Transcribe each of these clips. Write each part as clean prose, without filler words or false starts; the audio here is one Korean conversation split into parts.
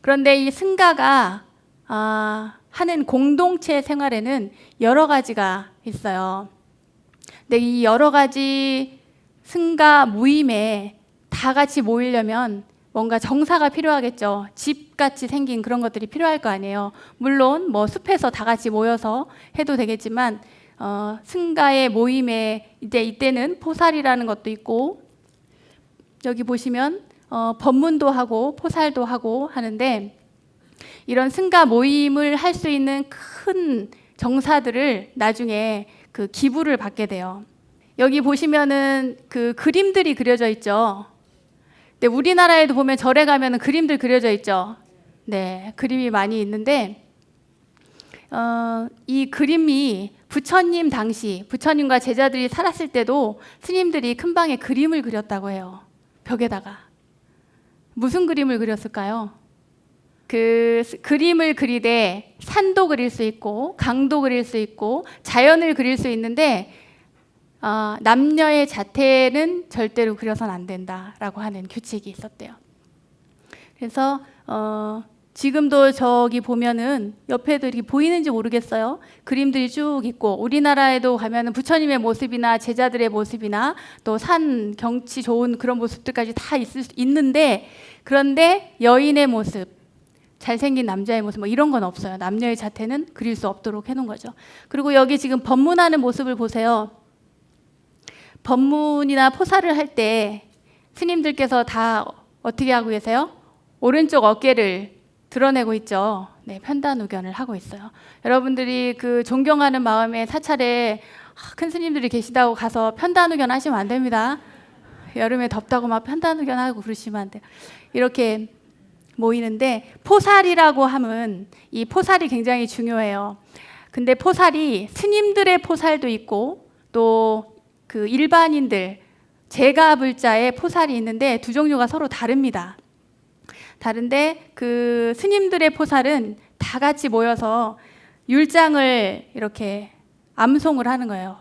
그런데 이 승가가 하는 공동체 생활에는 여러 가지가 있어요. 근데 이 여러 가지 승가 모임에 다 같이 모이려면 뭔가 정사가 필요하겠죠. 집같이 생긴 그런 것들이 필요할 거 아니에요. 물론 뭐 숲에서 다 같이 모여서 해도 되겠지만 승가의 모임에 이때는 포살이라는 것도 있고, 여기 보시면 법문도 하고 포살도 하고 하는데, 이런 승가 모임을 할 수 있는 큰 정사들을 나중에 그 기부를 받게 돼요. 여기 보시면은 그 그림들이 그려져 있죠. 근데 우리나라에도 보면 절에 가면은 그림들 그려져 있죠. 네, 그림이 많이 있는데 이 그림이 부처님 당시, 부처님과 제자들이 살았을 때도 스님들이 큰 방에 그림을 그렸다고 해요. 벽에다가. 무슨 그림을 그렸을까요? 그 그림을 그리되 산도 그릴 수 있고 강도 그릴 수 있고 자연을 그릴 수 있는데 남녀의 자태는 절대로 그려서는 안 된다라고 하는 규칙이 있었대요. 그래서 지금도 저기 보면은 옆에도 이렇게 보이는지 모르겠어요. 그림들이 쭉 있고, 우리나라에도 가면은 부처님의 모습이나 제자들의 모습이나 또 산 경치 좋은 그런 모습들까지 다 있는데, 그런데 여인의 모습, 잘생긴 남자의 모습 뭐 이런 건 없어요. 남녀의 자태는 그릴 수 없도록 해놓은 거죠. 그리고 여기 지금 법문하는 모습을 보세요. 법문이나 포사를 할 때 스님들께서 다 어떻게 하고 계세요? 오른쪽 어깨를 드러내고 있죠. 네, 편단우견을 하고 있어요. 여러분들이 그 존경하는 마음에 사찰에 큰 스님들이 계시다고 가서 편단우견 하시면 안 됩니다. 여름에 덥다고 막 편단우견 하고 그러시면 안 돼요. 이렇게 모이는데, 포살이라고 하면 이 포살이 굉장히 중요해요. 근데 포살이 스님들의 포살도 있고 또 그 일반인들 제가불자의 포살이 있는데 두 종류가 서로 다릅니다. 다른데 그 스님들의 포살은 다 같이 모여서 율장을 이렇게 암송을 하는 거예요.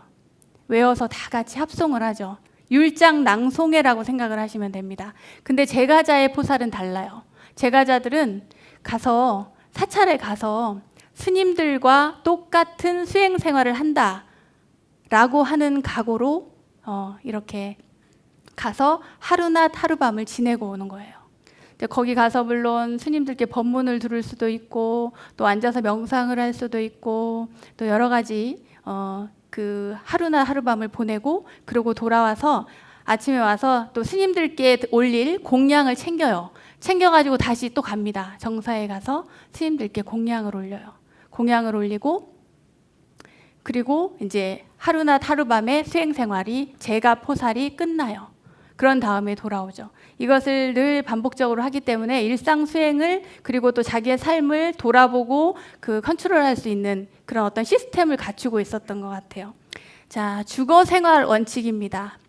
외워서 다 같이 합송을 하죠. 율장 낭송회라고 생각을 하시면 됩니다. 근데 제가자의 포살은 달라요. 제가자들은 가서 사찰에 가서 스님들과 똑같은 수행 생활을 한다라고 하는 각오로 이렇게 가서 하루낮 하루밤을 지내고 오는 거예요. 근데 거기 가서 물론 스님들께 법문을 들을 수도 있고 또 앉아서 명상을 할 수도 있고 또 여러 가지 그 하루낮 하루밤을 보내고, 그러고 돌아와서 아침에 와서 또 스님들께 올릴 공양을 챙겨가지고 다시 또 갑니다. 정사에 가서 스님들께 공양을 올려요. 공양을 올리고, 그리고 이제 하루낮 하루밤의 수행생활이 제가포살이 끝나요. 그런 다음에 돌아오죠. 이것을 늘 반복적으로 하기 때문에 일상 수행을, 그리고 또 자기의 삶을 돌아보고 그 컨트롤할 수 있는 그런 어떤 시스템을 갖추고 있었던 것 같아요. 자, 주거생활 원칙입니다.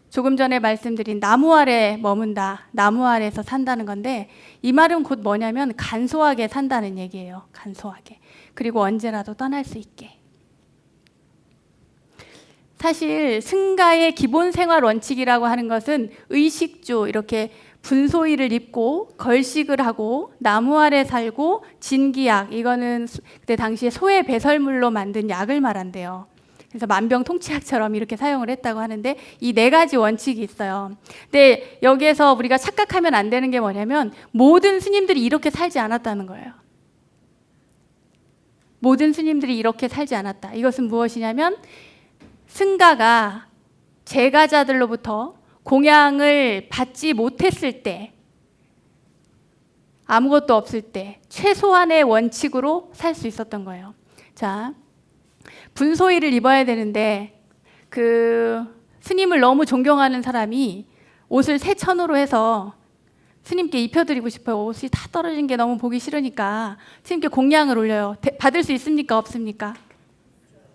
조금 전에 말씀드린 나무 아래 머문다, 나무 아래에서 산다는 건데, 이 말은 곧 뭐냐면 간소하게 산다는 얘기예요. 간소하게. 그리고 언제라도 떠날 수 있게. 사실 승가의 기본 생활 원칙이라고 하는 것은 의식주, 이렇게 분소의를 입고 걸식을 하고 나무 아래 살고 진기약, 이거는 그때 당시에 소의 배설물로 만든 약을 말한대요. 그래서 만병통치약처럼 이렇게 사용을 했다고 하는데, 이 네 가지 원칙이 있어요. 근데 여기에서 우리가 착각하면 안 되는 게 뭐냐면 모든 스님들이 이렇게 살지 않았다는 거예요. 모든 스님들이 이렇게 살지 않았다. 이것은 무엇이냐면 승가가 제가자들로부터 공양을 받지 못했을 때, 아무것도 없을 때 최소한의 원칙으로 살 수 있었던 거예요. 자, 분소의를 입어야 되는데 그 스님을 너무 존경하는 사람이 옷을 새 천으로 해서 스님께 입혀드리고 싶어요. 옷이 다 떨어진 게 너무 보기 싫으니까 스님께 공양을 올려요. 받을 수 있습니까? 없습니까?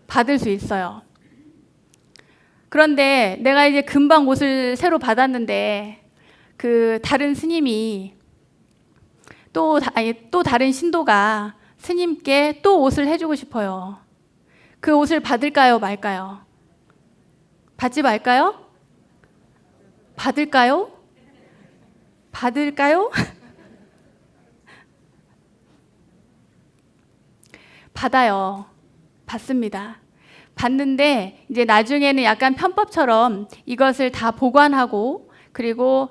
받을 수 있어요. 그런데 내가 이제 금방 옷을 새로 받았는데 그 다른 스님이 또 다른 신도가 스님께 또 옷을 해주고 싶어요. 그 옷을 받을까요, 말까요? 받지 말까요? 받을까요? 받을까요? 받아요. 받습니다. 받는데 이제 나중에는 약간 편법처럼 이것을 다 보관하고 그리고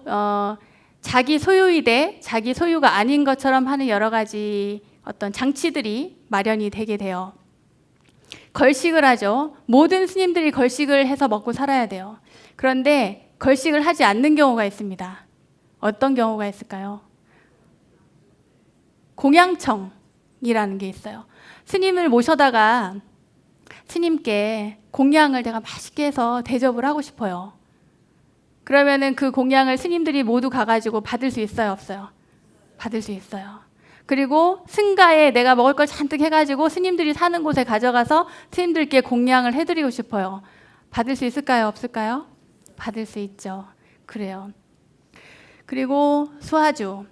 자기 소유이되 자기 소유가 아닌 것처럼 하는 여러 가지 어떤 장치들이 마련이 되게 돼요. 걸식을 하죠. 모든 스님들이 걸식을 해서 먹고 살아야 돼요. 그런데 걸식을 하지 않는 경우가 있습니다. 어떤 경우가 있을까요? 공양청이라는 게 있어요. 스님을 모셔다가 스님께 공양을 내가 맛있게 해서 대접을 하고 싶어요. 그러면은 그 공양을 스님들이 모두 가가지고 받을 수 있어요, 없어요? 받을 수 있어요. 그리고 승가에 내가 먹을 걸 잔뜩 해가지고 스님들이 사는 곳에 가져가서 스님들께 공양을 해드리고 싶어요. 받을 수 있을까요, 없을까요? 받을 수 있죠. 그래요. 그리고 수화주.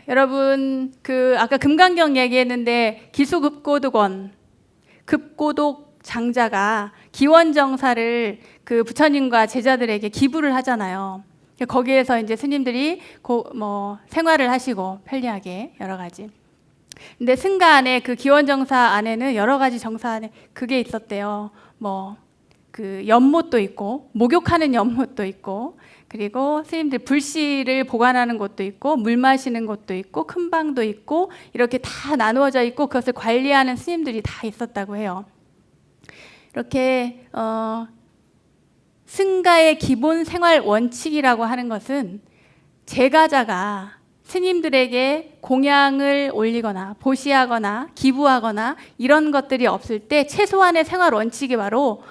여러분 그 아까 금강경 얘기했는데 기수급고독원 급고독 장자가 기원정사를 그 부처님과 제자들에게 기부를 하잖아요. 거기에서 이제 스님들이 생활을 하시고 편리하게 여러 가지. 근데 승가 안에 그 기원정사 안에는 여러 가지 정사 안에 그게 있었대요. 그 연못도 있고 목욕하는 연못도 있고 그리고 스님들 불씨를 보관하는 곳도 있고 물 마시는 곳도 있고 큰 방도 있고 이렇게 다 나누어져 있고 그것을 관리하는 스님들이 다 있었다고 해요. 이렇게 승가의 기본 생활 원칙이라고 하는 것은 제가자가 스님들에게 공양을 올리거나 보시하거나 기부하거나 이런 것들이 없을 때 최소한의 생활 원칙이 바로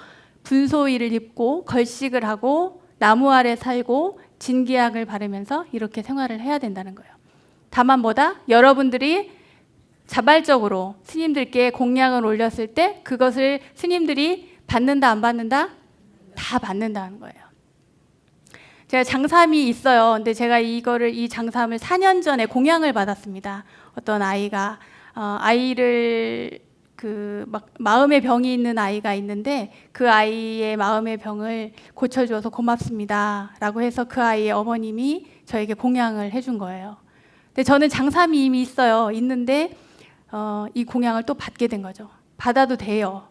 분소의를 입고 걸식을 하고 나무 아래 살고 진기약을 바르면서 이렇게 생활을 해야 된다는 거예요. 다만 뭐다? 여러분들이 자발적으로 스님들께 공양을 올렸을 때 그것을 스님들이 받는다 안 받는다? 다 받는다는 거예요. 제가 장삼이 있어요. 근데 제가 이 장삼을 4년 전에 공양을 받았습니다. 어떤 아이가 아이를 마음의 병이 있는 아이가 있는데 그 아이의 마음의 병을 고쳐주어서 고맙습니다 라고 해서 그 아이의 어머님이 저에게 공양을 해준 거예요. 근데 저는 장삼이 이미 있는데 이 공양을 또 받게 된 거죠. 받아도 돼요.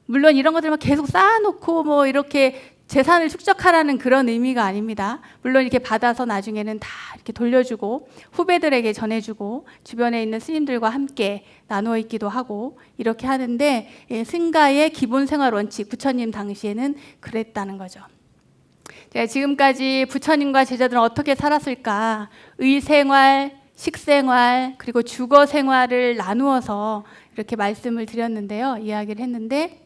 물론 이런 것들만 계속 쌓아놓고 이렇게 재산을 축적하라는 그런 의미가 아닙니다. 물론 이렇게 받아서 나중에는 다 이렇게 돌려주고 후배들에게 전해주고 주변에 있는 스님들과 함께 나누어 있기도 하고 이렇게 하는데 승가의 기본 생활 원칙 부처님 당시에는 그랬다는 거죠. 제가 지금까지 부처님과 제자들은 어떻게 살았을까? 의생활, 식생활 그리고 주거생활을 나누어서 이렇게 말씀을 드렸는데요. 이야기를 했는데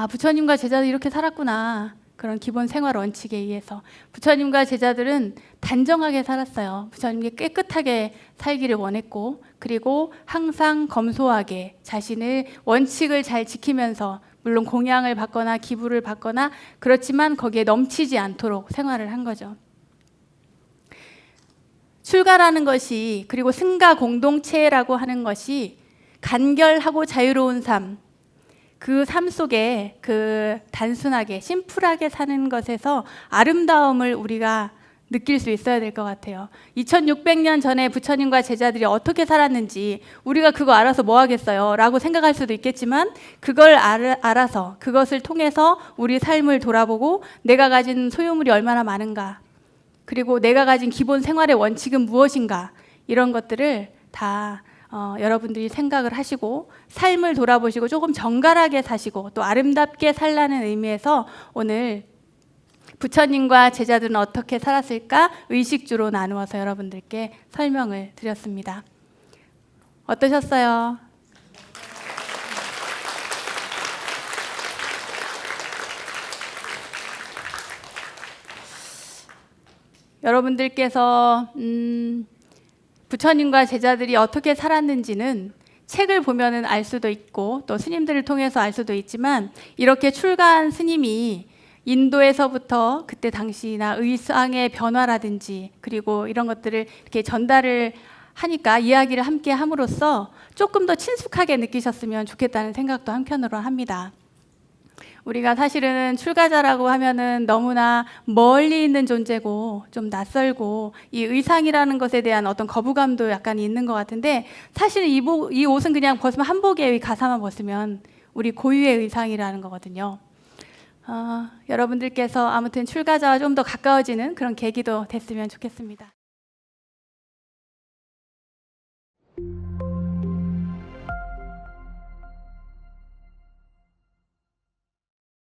부처님과 제자들이 이렇게 살았구나. 그런 기본 생활 원칙에 의해서 부처님과 제자들은 단정하게 살았어요. 부처님께 깨끗하게 살기를 원했고 그리고 항상 검소하게 자신의 원칙을 잘 지키면서 물론 공양을 받거나 기부를 받거나 그렇지만 거기에 넘치지 않도록 생활을 한 거죠. 출가라는 것이 그리고 승가 공동체라고 하는 것이 간결하고 자유로운 삶 그 삶 속에 그 단순하게 심플하게 사는 것에서 아름다움을 우리가 느낄 수 있어야 될 것 같아요. 2600년 전에 부처님과 제자들이 어떻게 살았는지 우리가 그거 알아서 뭐 하겠어요? 라고 생각할 수도 있겠지만 그걸 알아서 그것을 통해서 우리 삶을 돌아보고 내가 가진 소유물이 얼마나 많은가 그리고 내가 가진 기본 생활의 원칙은 무엇인가 이런 것들을 다 여러분들이 생각을 하시고 삶을 돌아보시고 조금 정갈하게 사시고 또 아름답게 살라는 의미에서 오늘 부처님과 제자들은 어떻게 살았을까 의식주로 나누어서 여러분들께 설명을 드렸습니다. 어떠셨어요? 여러분들께서 부처님과 제자들이 어떻게 살았는지는 책을 보면은 알 수도 있고 또 스님들을 통해서 알 수도 있지만 이렇게 출가한 스님이 인도에서부터 그때 당시나 의상의 변화라든지 그리고 이런 것들을 이렇게 전달을 하니까 이야기를 함께 함으로써 조금 더 친숙하게 느끼셨으면 좋겠다는 생각도 한편으로 합니다. 우리가 사실은 출가자라고 하면은 너무나 멀리 있는 존재고 좀 낯설고 이 의상이라는 것에 대한 어떤 거부감도 약간 있는 것 같은데, 사실 이 옷은 그냥 벗으면 한복의 가사만 벗으면 우리 고유의 의상이라는 거거든요. 여러분들께서 아무튼 출가자와 좀 더 가까워지는 그런 계기도 됐으면 좋겠습니다.